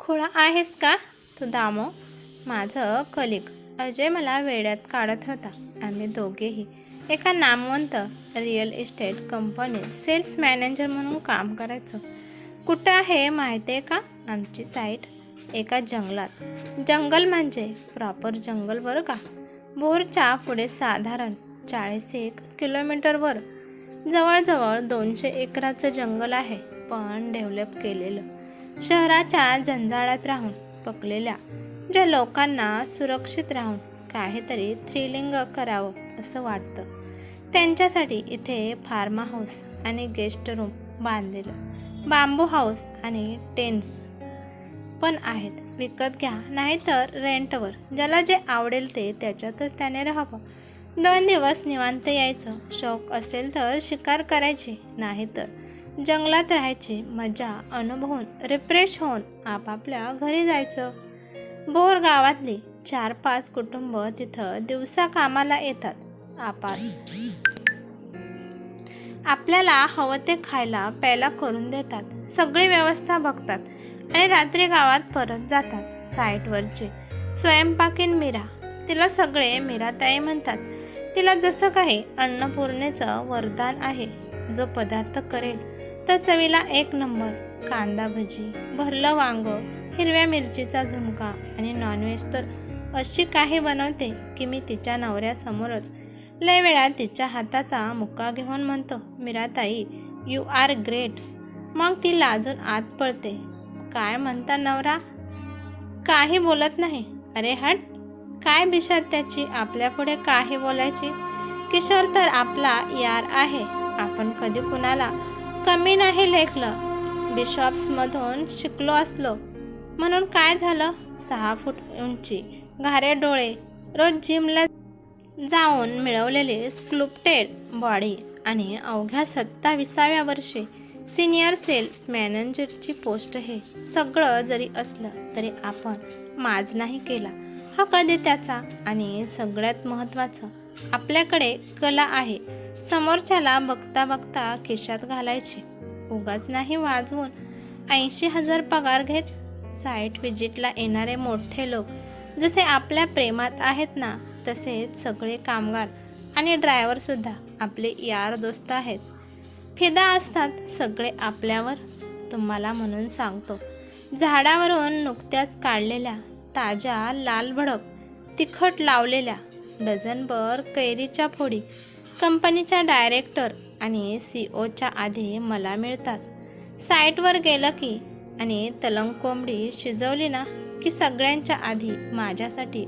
खुळा आहेस का तू दामो? माझं कलिग अजय मला वेड्यात काढत होता. आम्ही दोघेही एका नामवंत रिअल इस्टेट कंपनीत सेल्स मॅनेजर म्हणून काम करायचो. कुठं आहे माहिती आहे का आमची साईट? एका जंगलात. जंगल म्हणजे प्रॉपर जंगल बरं का. भोरच्या पुढे साधारण 40 किलोमीटरवर जवळजवळ 200 एकराचं जंगल आहे. पण डेव्हलप केलेलं. शहराच्या जंजाळात राहून पकलेल्या ज्या लोकांना सुरक्षित राहून काहीतरी थ्रिलिंग करावं असं वाटतं त्यांच्यासाठी इथे फार्म हाऊस आणि गेस्ट रूम बांधलेलं. बांबू हाऊस आणि टेन्ट्स पण आहेत. विकत घ्या नाहीतर रेंटवर. ज्याला जे आवडेल ते त्याच्यातच त्याने राहावं. 2 दिवस निवांत यायचं. शौक असेल तर शिकार करायची, नाहीतर जंगलात राहायची मजा अनुभवून रिफ्रेश होऊन आपापल्या घरी जायचं. बोर गावातली 4-5 कुटुंब तिथं दिवसा कामाला येतात. आपल्याला हवं ते खायला प्यायला करून देतात. सगळी व्यवस्था बघतात आणि रात्री गावात परत जातात. साईटवरचे स्वयंपाकीन मीरा, तिला सगळे मीराताई म्हणतात. तिला जसं काही अन्नपूर्णेचं वरदान आहे. जो पदार्थ करेल तर चवीला 1 नंबर. कांदा भजी, भरलं वांग, हिरव्या मिरचीचा झुणका आणि नॉनव्हेज तर अशी काही बनवते की मी तिच्या नवऱ्यासमोरच लय वेळा तिच्या हाताचा मुक्का घेऊन म्हणतो, मीराताई यू आर ग्रेट. मग ती लाजून आत पळते. काय म्हणता नवरा? काही बोलत नाही. अरे हट, काय बिशात त्याची आपल्यापुढे काही बोलायची. किशोर तर आपला यार आहे. आपण कधी कुणाला कमी नाही लेखलं. बिशॉप्समधून शिकलो असलो म्हणून काय झालं. 6 फूट उंची, घारे डोळे, रोज जिमला जाऊन मिळवलेली स्क्लप्टेड बॉडी आणि अवघ्या 27व्या वर्षी सिनियर सेल्स मॅनेजरची पोस्ट. हे सगळं जरी असलं तरी आपण माज नाही केला हा कधी त्याचा. आणि सगळ्यात महत्त्वाचं, आपल्याकडे कला आहे. समोरच्याला बघता बघता खिशात घालायची. उगाच नाही वाजवून 80,000 पगार घेत. साईट व्हिजिटला येणारे मोठे लोक जसे आपल्या प्रेमात आहेत ना, तसेच सगळे कामगार आणि ड्रायव्हरसुद्धा आपले यार दोस्त आहेत. फिदा असतात सगळे आपल्यावर. तुम्हाला म्हणून सांगतो, झाडावरून नुकत्याच काढलेल्या ताज्या लालभडक तिखट लावलेल्या डझनभर कैरीच्या फोडी कंपनीच्या डायरेक्टर आणि COच्या आधी मला मिळतात. साईटवर गेलं की आणि तलंग कोंबडी शिजवली ना की सगळ्यांच्या आधी माझ्यासाठी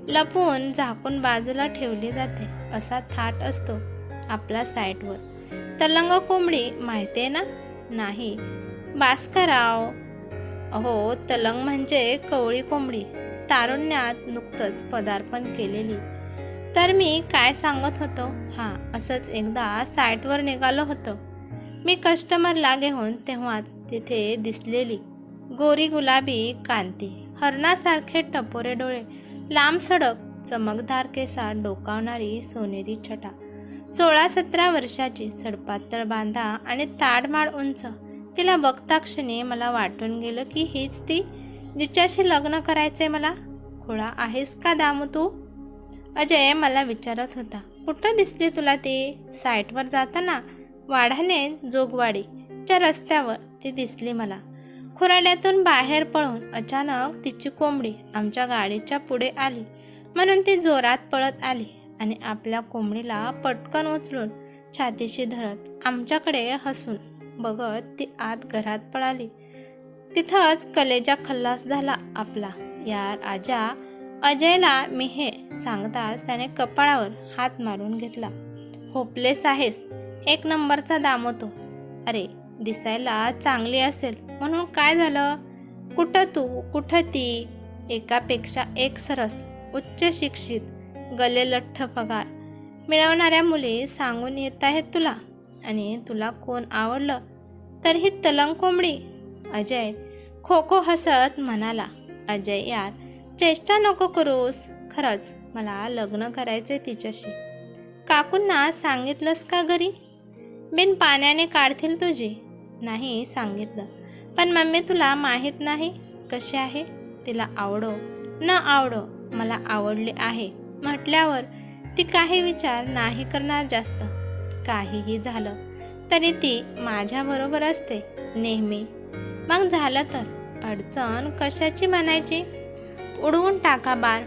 लपवून झाकून बाजूला ठेवली जाते. असा थाट असतो आपला साईटवर. तलंग कोंबडी माहिती आहे ना? नाही भास्करराव. अहो, तलंग म्हणजे कवळी कोंबडी. तारुण्यात नुकतंच पदार्पण केलेली. तर मी काय सांगत होतो? हां, असंच एकदा साईटवर निघालो होतो मी कस्टमरला घेऊन. तेव्हाच तिथे दिसलेली गोरी गुलाबी कांती, हरणासारखे टपोरे डोळे, लांब सडक चमकदार केसात डोकावणारी सोनेरी छटा, 16-17 वर्षाची, सडपातळ बांधा आणि ताडमाड उंच. तिला बघता क्षणी मला वाटून गेलं की हीच ती जिच्याशी लग्न करायचंय मला. खुळा आहेस का दामू तू? अजय मला विचारत होता. कुठं दिसली तुला ती? साईटवर जाताना वाढाणे जोगवाडीच्या रस्त्यावर ती दिसली मला. खुराड्यातून बाहेर पळून अचानक तिची कोंबडी आमच्या गाडीच्या पुढे आली म्हणून ती जोरात पळत आली आणि आपल्या कोंबडीला पटकन उचलून छातीशी धरत आमच्याकडे हसून बघत ती आत घरात पळाली. तिथंच कलेजा खल्लास झाला आपला यार आजा. अजयला मी हे सांगताच त्याने कपाळावर हात मारून घेतला. होपलेस आहेस. 1 नंबरचा दामवतो. अरे, दिसायला चांगली असेल म्हणून काय झालं? कुठं तू कुठं ती? एकापेक्षा एक सरस, उच्च शिक्षित, गलेलठ्ठ पगार मिळवणाऱ्या मुली सांगून येत आहेत तुला. आणि तुला कोण आवडलं तर ही तलंग कोंबडी. अजय खो खो हसत म्हणाला. अजय यार, चेष्टा नको करूस. खरंच मला लग्न करायचे तिच्याशी. काकूंना सांगितलंस का घरी? बिन पाण्याने काढतील तुझी. नाही सांगितलं. पण मम्मी तुला माहीत नाही कशी आहे? तिला आवडो न आवडो मला आवडली आहे म्हटल्यावर ती काही विचार नाही करणार जास्त. काहीही झालं तरी ती माझ्याबरोबर असते नेहमी. मग झालं तर अडचण कशाची म्हणायची? उडवून टाका बार.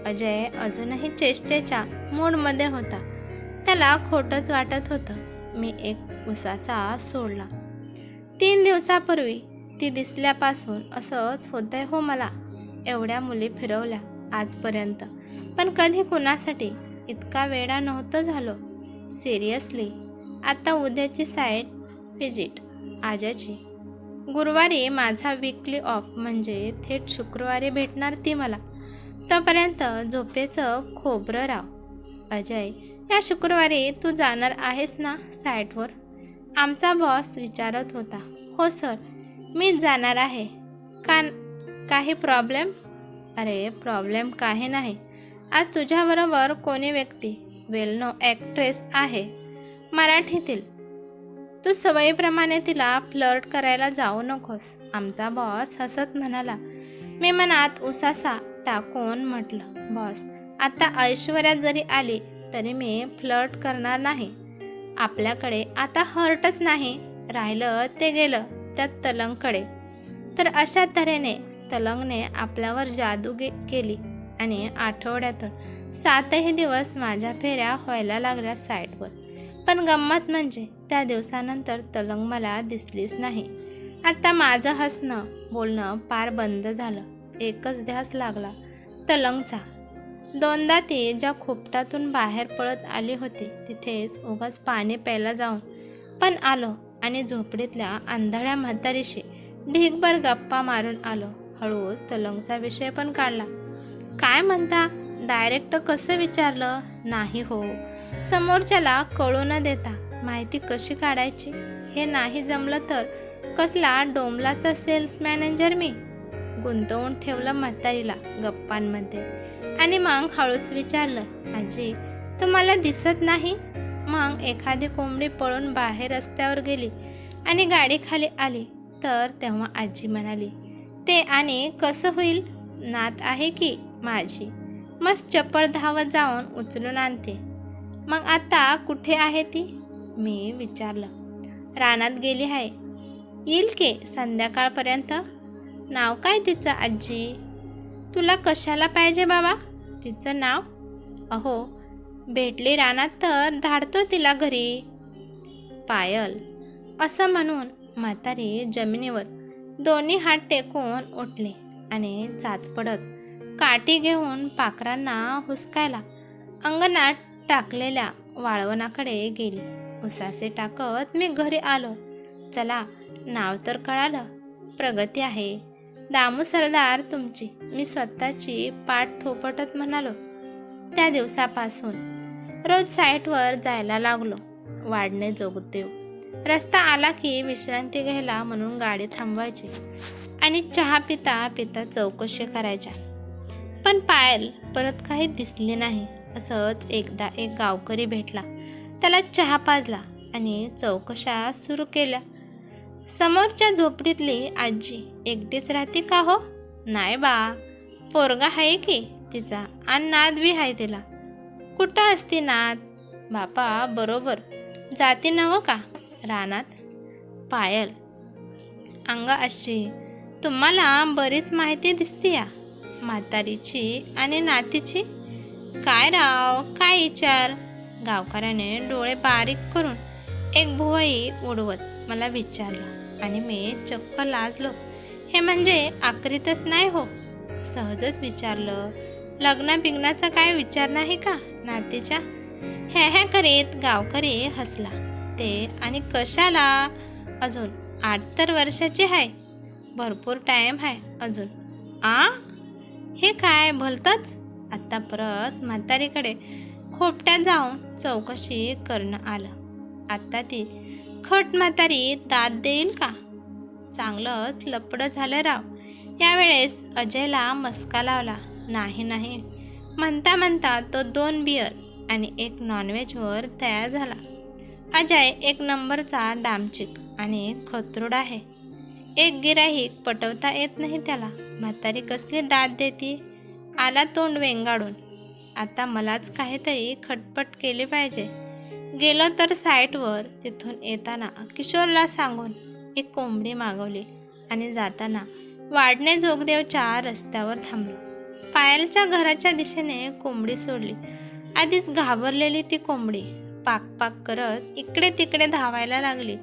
अजय अजूनही चेष्टेच्या मूडमध्ये होता. त्याला खोटंच वाटत होतं. मी एक उसासा सोडला. 3 दिवसापूर्वी ती दिसल्यापासून असंच होतंय हो मला. एवढ्या मुली फिरवल्या आजपर्यंत, पण कधी कुणासाठी इतका वेडा नव्हतं झालो. सिरियसली. आता उद्याची साईट व्हिजिट आजाची. गुरुवारी माझा वीकली ऑफ म्हणजे थेट शुक्रवारी भेटणार ती मला. तोपर्यंत झोपेचं खोबरं राव. अजय, या शुक्रवारी तू जाणार आहेस ना साईटवर? आमचा बॉस विचारत होता. हो सर, मीच जाणार आहे. काही प्रॉब्लेम? अरे प्रॉब्लेम काही नाही. आज तुझ्याबरोबर कोणी व्यक्ती वेल नो ॲक्ट्रेस आहे मराठीतील. तू सवयीप्रमाणे तिला फ्लर्ट करायला जाऊ नकोस. आमचा बॉस हसत म्हणाला. मी मनात उसासा टाकून म्हटलं, बॉस, आता ऐश्वर्या जरी आली तरी मी फ्लर्ट करणार नाही. आपल्याकडे आता हर्टच नाही राहिलं. ते गेलं त्या तलंगकडे. तर अशा तऱ्हेने तलंगने आपल्यावर जादू केली आणि आठवड्यातून 7ही दिवस माझ्या फेऱ्या व्हायला लागल्या साईटवर. पण गंमत म्हणजे त्या दिवसानंतर तलंग मला दिसलीच नाही. आता माझं हसणं बोलणं पार बंद झालं. एकच ध्यास लागला तलंगचा. 2दा ती ज्या खोपटातून बाहेर पळत आली होती तिथेच उगाच पाणी प्यायला जाऊन पण आलो आणि झोपडीतल्या आंधळ्या म्हातारीशी ढीगभर गप्पा मारून आलो. हळूच तलंगचा विषय पण काढला. काय म्हणता? डायरेक्ट कसं विचारलं? नाही हो, समोरच्याला कळू न देता माहिती कशी काढायची हे नाही जमलं तर कसला डोंबलाचा सेल्स मॅनेजर मी. गुंतवून ठेवलं म्हातारीला गप्पांमध्ये आणि मग हळूच विचारलं, आजी तुम्हाला दिसत नाही? मग एखादी कोंबडी पळून बाहेर रस्त्यावर गेली आणि गाडी खाली आली तर तेव्हा आजी म्हणाली, ते आणि कसं होईल? नात आहे की माझी. मस्त चपळ धावत जाऊन उचलून आणते. मग आता कुठे आहे ती? मी विचारलं. रानात गेली आहे. येईल की संध्याकाळपर्यंत. नाव काय तिचं आजी? तुला कशाला पाहिजे बाबा तिचं नाव? अहो, भेटली रानात तर धाडतो तिला घरी. पायल. असं म्हणून म्हातारी जमिनीवर दोन्ही हात टेकून उठले आणि चाचपडत काठी घेऊन पाखरांना हुसकायला अंगणात टाकलेल्या वाळवणाकडे गेली. उसासे टाकत मी घरी आलो. चला, नाव तर कळालं. प्रगती आहे. दामू सरदार तुमची. मी स्वतःची पाठ थोपटत म्हणालो. त्या दिवसापासून रोज साईटवर जायला लागलो. वाढणे जोगदेव. रस्ता आला की विश्रांती घ्यायला म्हणून गाडी थांबवायची आणि चहा पिता पिता चौकशी करायच्या. पण पायल परत काही दिसली नाही. असंच एकदा एक गावकरी भेटला. त्याला चहा पाजला आणि चौकशा सुरू केल्या. समोरच्या झोपडीतली आजी एकटीच राहते का हो? नाही बा, पोरगा आहे की तिचा आणि नात बी आहे तिला. कुठं असती नात? बापा बरोबर जाती नव का रानात? पायल. अंग अशी तुम्हाला बरीच माहिती दिसते या म्हातारीची आणि नातीची. काय राव, काय विचार? गावकऱ्याने डोळे बारीक करून एक भुवई उडवत मला विचारलं आणि मी चक्क लाजलो. हे म्हणजे आकरीतच नाही हो. सहजच विचारलं. लग्न बिग्नाचा काय विचार नाही का नातीच्या? ह्या करीत गावकरी हसला. ते आणि कशाला? अजून 8 तर वर्षाची आहे. भरपूर टाईम आहे अजून. हे काय भलतंच? आत्ता परत म्हातारीकडे खोपट्यात जाऊन चौकशी करणं आलं. आत्ता ती खट म्हातारी दाद देईल का? चांगलंच लपडं झालं राव. यावेळेस अजयला मस्का लावला. नाही नाही म्हणता म्हणता तो 2 बियर आणि 1 नॉनव्हेजवर तयार झाला. अजय 1 नंबरचा डामचिक आणि खतरूड आहे. एक गिराहीक पटवता येत नाही त्याला. म्हातारी कसली दाद देती. आला तोंड वेंगाडून. आता मलाच काहीतरी खटपट केली पाहिजे. गेलो तर साईटवर. तिथून येताना किशोरला सांगून एक कोंबडी मागवली आणि जाताना वाडणे जोगदेवच्या रस्त्यावर थांबलो. पायलच्या घराच्या दिशेने कोंबडी सोडली. आधीच घाबरलेली ती कोंबडी पाक पाक करत इकडे तिकडे धावायला लागली.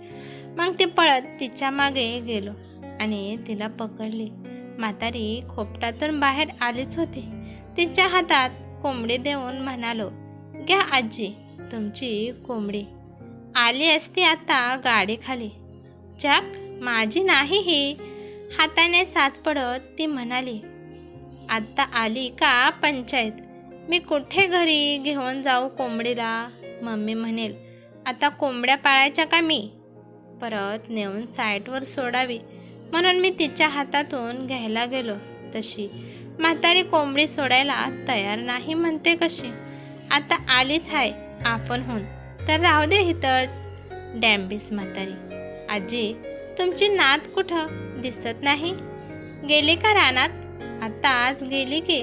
मग ती पळत तिच्या मागे गेलो आणि तिला पकडली. म्हातारी खोपटातून बाहेर आलीच होती. तिच्या हातात कोंबडी देऊन म्हणालो, घ्या आजी तुमची कोंबडी. आली असती आता गाडीखाली. चक माझी नाही ही. हाताने चाच पडत ती म्हणाली, आत्ता आली का पंचायत. मी कुठे घरी घेऊन जाऊ कोंबडीला. मम्मी म्हणेल आता कोंबड्या पाळायच्या का मी. परत नेऊन साईटवर सोडावी म्हणून मी तिच्या हातातून घ्यायला गेलो. तशी म्हातारी कोंबडी सोडायला तयार नाही म्हणते कशी. आता आलीच आहे आपण होऊन तर राहू दे इथंच. डॅम्बिस म्हातारी. आजी तुमची नात कुठं दिसत नाही. गेली का रानात. आता आज गेली की.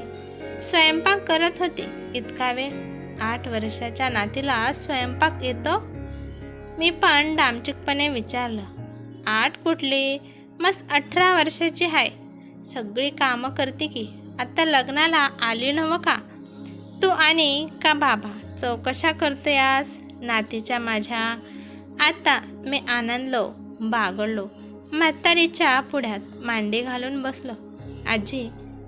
स्वयंपाक करत होती इतका वेळ. 8 वर्षाच्या नातीला स्वयंपाक येतो. मी पण डामचिकपणे विचारलं. 8 कुठली मस्त 18 वर्षाची आहे. सगळी कामं करते की. आता लग्नाला आली नव्ह का. तू आणि का बाबा चौकशा करतोयास नातीच्या माझ्या. आता मी आनंदलो बागडलो. म्हातारीच्या पुढ्यात मांडी घालून बसलो. आजी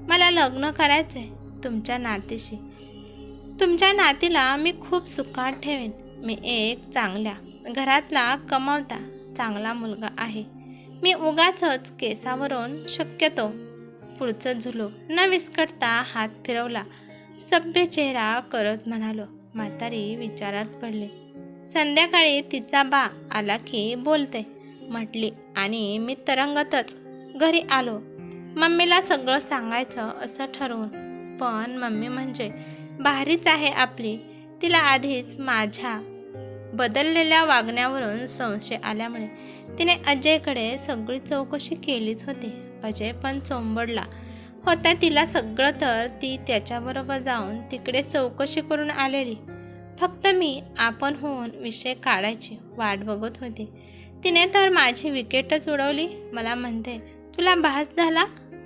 मला लग्न करायचंय तुमच्या नातीशी. तुमच्या नातीला मी खूप सुखात ठेवेन. मी एक चांगल्या घरातला कमावता चांगला मुलगा आहे. मी उगाचच केसावरून शक्यतो पुढचं झुलो न विस्कटता हात फिरवला. सभ्य चेहरा करत म्हणालो. म्हातारी विचारात पडली. संध्याकाळी तिचा बा आला की बोलते म्हटली आणि मी तरंगतच घरी आलो. मम्मीला सगळं सांगायचं असं ठरवून. पण मम्मी म्हणजे भारीच आहे आपली. तिला आधीच माझ्या बदललेल्या वागण्यावरून संशय आल्यामुळे तिने अजयकडे सगळी चौकशी केलीच होती. अजय पण चोंबडला होता तिला सगळं तर ती त्याच्याबरोबर जाऊन तिकडे चौकशी करून आलेली. फक्त मी आपण होऊन विषय काढायची वाट बघत होती. तिने तर माझी विकेटच उडवली. मला म्हणते तुला भास झाला.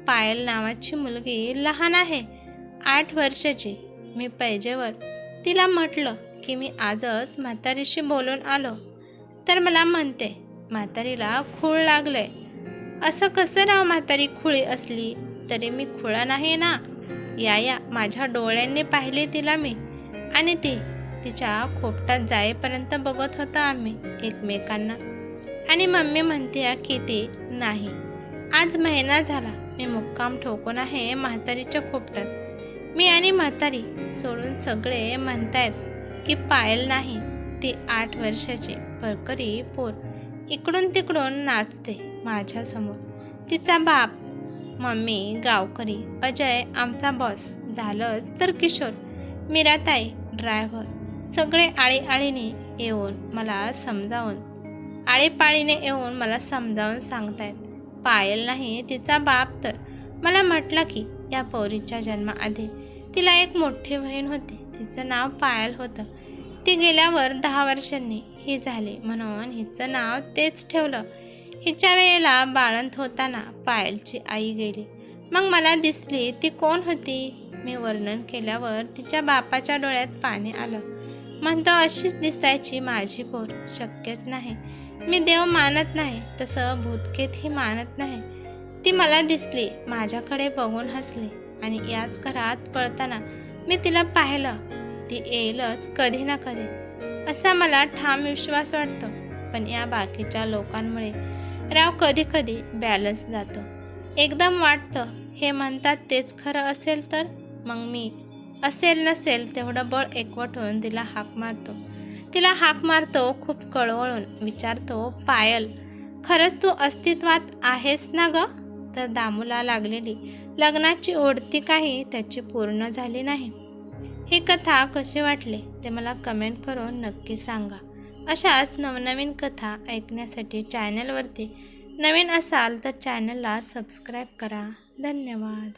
पायल नावाची मुलगी लहान आहे 8 वर्षाची. मी पैजेवर तिला म्हटलं की मी आजच म्हातारीशी बोलून आलो. तर मला म्हणते म्हातारीला खूळ लागलंय. असं कसं राव. म्हातारी खुळी असली तरी मी खुळा नाही ना. या माझ्या डोळ्यांनी पाहिली तिला मी. आणि ती तिच्या खोपटात जाईपर्यंत बघत होता आम्ही एकमेकांना. आणि मम्मी म्हणते की ती नाही. आज महिना झाला मी मुक्काम ठोकून आहे म्हातारीच्या खोपटात. मी आणि म्हातारी सोडून सगळे म्हणतायत की पायल नाही. ती 8 वर्षाची परकरी पोर इकडून तिकडून नाचते माझ्यासमोर. तिचा बाप, मम्मी गावकरी, अजय आमचा बॉस, झालंच तर किशोर, मीराताई ड्रायव्हर, सगळे आळीआळीने येऊन मला समजावून सांगतायत. पायल नाही तिचा बाप. तर मला म्हटलं की या पोरीच्या जन्माआधी तिला एक मोठी बहीण होती. तिचं नाव पायल होतं. ती गेल्यावर 10 वर्षांनी ही झाली म्हणून हिचं नाव तेच ठेवलं. हिच्या वेळेला बाळंत होताना पायलची आई गेली. मग मला दिसली ती कोण होती. मी वर्णन केल्यावर तिच्या बापाच्या डोळ्यात पाणी आलं. म्हणतो अशीच दिसायची माझी पोर. शक्यच नाही. मी देव मानत नाही तसं भूतकेतही मानत नाही. ती मला दिसली, माझ्याकडे बघून हसली आणि याच घरात पळताना मी तिला पाहिलं. ती येईलच कधी ना कधी असा मला ठाम विश्वास वाटतो. पण या बाकीच्या लोकांमुळे राव कधी कधी बॅलन्स जातो. एकदम वाटतं हे म्हणतात तेच खरं असेल तर. मग मी असेल नसेल तेवढं बळ एकवटून तिला हाक मारतो खूप कळवळून. विचारतो, पायल खरंच तू अस्तित्वात आहेस ना ग. तर दामूला लागलेली लग्नाची ओढती काही त्याची पूर्ण झाली नाही. ही कथा कशी वाटली ते मला कमेंट करून नक्की सांगा. अशाच नवनवीन कथा ऐकण्यासाठी चॅनलवरती नवीन असाल तर चॅनलला सबस्क्राईब करा. धन्यवाद.